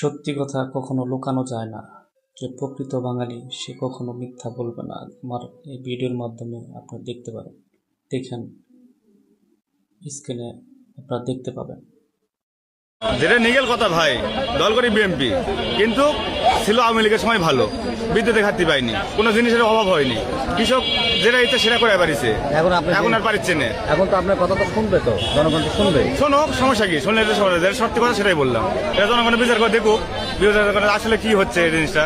সত্যি কথা কখনো লুকানো যায় না। যে প্রকৃত বাঙালি সে কখনো মিথ্যা বলবে না। আমার এই ভিডিওর মাধ্যমে আপনারা দেখতে পারেন, দেখেন, স্ক্রিনে আপনারা দেখতে পাবেন। যেটা নিগেল কথা ভাই, দল করি বিএনপি, কিন্তু ছিল আওয়ামী লীগের সময় ভালো। বিদ্যুতের ঘাটতি পাইনি, কোনো জিনিসের অভাব হয়নি। কৃষক যেটা ইচ্ছে সেটা করে পারিছে, এখন আর পারিচ্ছে না। এখন তো আপনার কথা তো শুনবে, তো জনগণ তো শুনবে। শোনো, সমস্যা কি? শুনলে সত্যি কথা সেটাই বললাম। এটা জনগণের বিচার করে দেখুক, বিচার করে আসলে কি হচ্ছে এই জিনিসটা।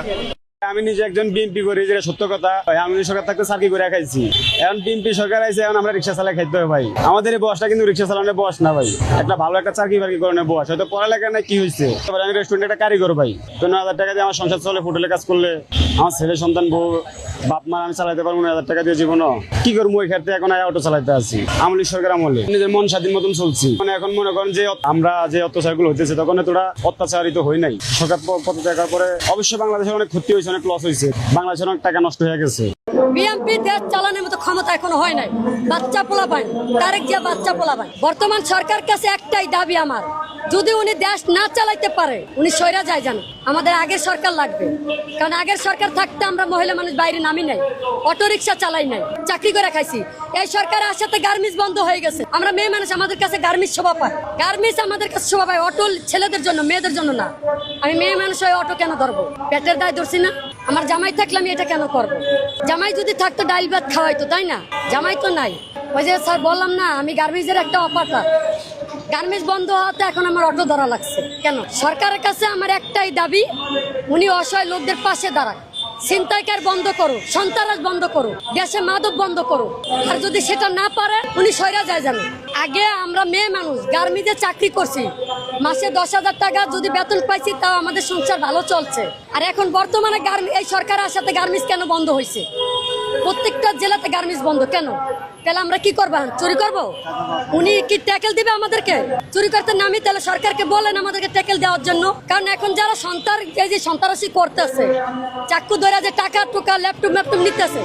আমি নিজে একজন বিএনপি করি, যেটা সত্য কথা। আমি সরকার থাকতে চাকরি করে খাইছি, এখন বিএনপি সরকার আছে, এখন আমরা রিক্সা চালাই খাইতে হবে ভাই। আমাদের এই বয়সটা কিন্তু রিক্সা চালানোর বয়স না ভাই, একটা ভালো একটা চাকরি বাকরি করানোর বয়স। হয়তো পড়ালেখা না কি হয়েছে, আমি রেস্টুরেন্টে একটা কারিগর ভাই। 15,000 টাকা দিয়ে আমার সংসার চলে। হোটেলে কাজ করলে আমার ছেলে সন্তান বউ বাপ মা আমি চালাইতে পারবো 19,000 টাকা দিয়ে জীবন কি করবো? ওই ক্ষেত্রে এখন অটো চালাইতে আছি। আমলি সরকার আমলে নিজের মন স্বাধীন মতন চলছি। মানে এখন মনে করেন যে আমরা যে অত্যাচার গুলো হইতেছে, তখন এতটা অত্যাচারিত হই নাই। সরকার পথে দেখার পরে অবশ্যই বাংলাদেশের অনেক ক্ষতি হয়েছে, অনেক লস হয়েছে, বাংলাদেশের অনেক টাকা নষ্ট হয়ে গেছে। বিএনপি দেশ চালানোর মতো ক্ষমতা এখনো হয় নাই। বাচ্চা পোলা পায়, তারেক জিয়া বাচ্চা পোলা পায়। বর্তমান সরকার কাছে একটাই দাবি আমার, যদি উনি দেশ না চালাইতে পারে উনি সইরা যায় জানো। আমাদের আগের সরকার লাগবে, কারণ আগের সরকার থাকতে আমরা মহিলা মানুষ বাইরে নামি নাই, অটো রিক্সা চালাই নাই, চাকরি করে খাইছি। এই সরকারের আসাতে গার্মেন্টস বন্ধ হয়ে গেছে। আমরা মেয়ে মানুষ, আমাদের কাছে গার্মেন্টস শোভা পায়। গার্মেন্টস আমাদের কাছে শোভা পায়, অটো ছেলেদের জন্য, মেয়েদের জন্য না। আমি মেয়ে মানুষ হয়ে অটো কেন ধরবো? পেটের দায় ধরছি না। আমার জামাই থাকলে আমি এটা কেন করবো? জামাই যদি থাকতো ডাইল ভাত খাওয়াইতো, তাই না? জামাই তো নাই। ওই যে স্যার বললাম না, আমি গার্মেন্টসের একটা অপারেটর। গার্মেন্টস বন্ধ হওয়াতে এখন আমার অটো ধরা লাগছে কেন? সরকারের কাছে আমার একটাই দাবি, উনি অসহায় লোকদের পাশে দাঁড়াক। ছিনতাইকার বন্ধ করো, সন্ত্রাস বন্ধ করো, দেশে মাদক বন্ধ করো। আর যদি সেটা না পারে উনি সইরা যায় জানো। আগে আমরা মেয়ে মানুষ গার্মেন্টসে চাকরি করছি, মাসে 10,000 টাকা যদি বেতন পাইছি, তাও আমাদের সংসার ভালো চলছে। আর এখন বর্তমানে এই সরকার আসাতে গার্মেন্টস কেন বন্ধ হয়েছে? প্রত্যেকটা জেলাতে গার্মেন্টস বন্ধ কেন? তাহলে আমরা কি করবো? চুরি করব? উনি কি ট্যাকেল দিবে আমাদেরকে? চুরি করতে নামি, তাহলে সরকারকে বলেন আমাদেরকে ট্যাকেল দেওয়ার জন্য। কারণ এখন যারা সন্ত্রাসী করতেছে, চাকু ধরে যে টাকা টুকা ল্যাপটপ নিতেছে,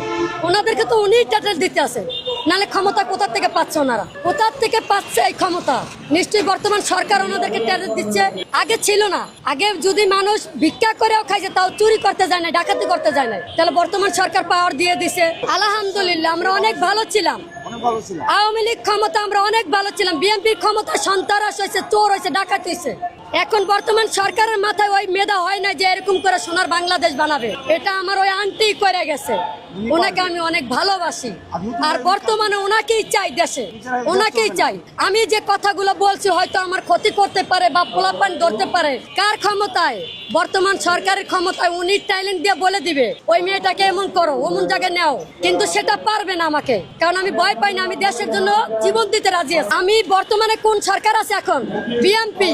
ওনাদেরকে তো উনি ট্যাকেল দিতে আছে। নাহলে ক্ষমতা কোথা থেকে পাচ্ছে? ওনারা কোথা থেকে পাচ্ছে এই ক্ষমতা? নিশ্চয়ই বর্তমান সরকার ওনাদেরকে ট্যাকেল দিচ্ছে। আগে ছিল না। আগে যদি মানুষ ভিক্ষা করেও খাইছে, তাও চুরি করতে যায় না, ডাকাতি করতে যায় না। তাহলে বর্তমান সরকার পাওয়ার দিয়ে দিছে, আলহামদুলিল্লাহ আমরা অনেক ভালো ছিলাম। আওয়ামী লীগ ক্ষমতা আমরা অনেক ভালো ছিলাম। বিএনপির ক্ষমতা সন্ত্রাস হয়েছে, চোর হয়েছে, ডাকাতি হয়েছে। এখন বর্তমান সরকারের মাথায় ওই মেধা হয় না যে এরকম করে সোনার বাংলাদেশ বানাবে। এটা আমার ওই আন্টি করে গেছে। ওনাকে আমি অনেক ভালোবাসি, আর বর্তমানে ওনাকেই চাই দেশে, ওনাকেই চাই। আমি যে কথাগুলো বলছি হয়তো আমার ক্ষতি করতে পারে বা পোলাপান ধরতে পারে। কার ক্ষমতায়? বর্তমান সরকারের ক্ষমতায়। উনি ট্যালেন্ট দিয়ে বলে দিবে ওই মেয়েটাকে এমন করো, অমন জায়গায় নেও, কিন্তু সেটা পারবে না আমাকে। কারণ আমি ভয় পাই না, আমি দেশের জন্য জীবন দিতে রাজি আছি। আমি বর্তমানে কোন সরকার আছে এখন? বিএনপি।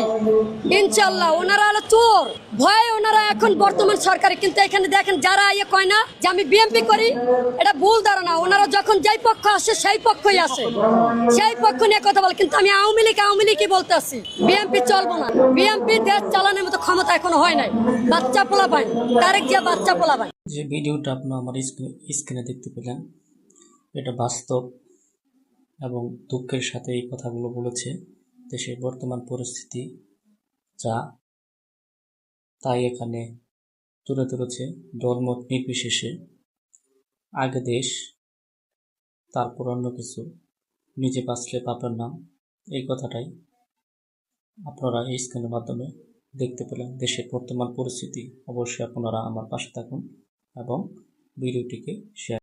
ইনশাল্লাহ ওনারা হলো চোর, ভয়ে ওনারা এখন বর্তমান সরকারে। কিন্তু এখানে দেখেন যারা ইয়ে কয় না যে আমি বিএনপি করি, এটা ভুল ধারণা। ওনারা যখন যেই পক্ষ আসে সেই পক্ষই আসে, সেই পক্ষ নিয়ে কথা বলে। কিন্তু আমি আওয়ামী লীগই বলতে আসি, বিএনপি চলবো না। বিএনপি দেশ চালানোর মতো ক্ষমতা এখনো হয় নাই। বাচ্চা পোলা পায়, তারেক জিয়া বাচ্চা পোলা পায়। যে ভিডিওটা আপনারা আমার স্ক্রিনে দেখতে পেলেন, এটা বাস্তব এবং দুঃখের সাথে এই কথাগুলো বলেছে। দেশের বর্তমান পরিস্থিতি যা, তাই এখানে তুলে ধরেছে দলমত নির্বিশেষে। আগে দেশ, তারপর অন্য কিছু, নিজে বাঁচলে পাপের নাম, এই কথাটাই আপনারা এই স্ক্রিনের মাধ্যমে দেখতে পেলেন। দেশের বর্তমান পরিস্থিতি। অবশ্যই আপনারা আমার পাশে থাকুন এবং ভিডিওটিকে শেয়ার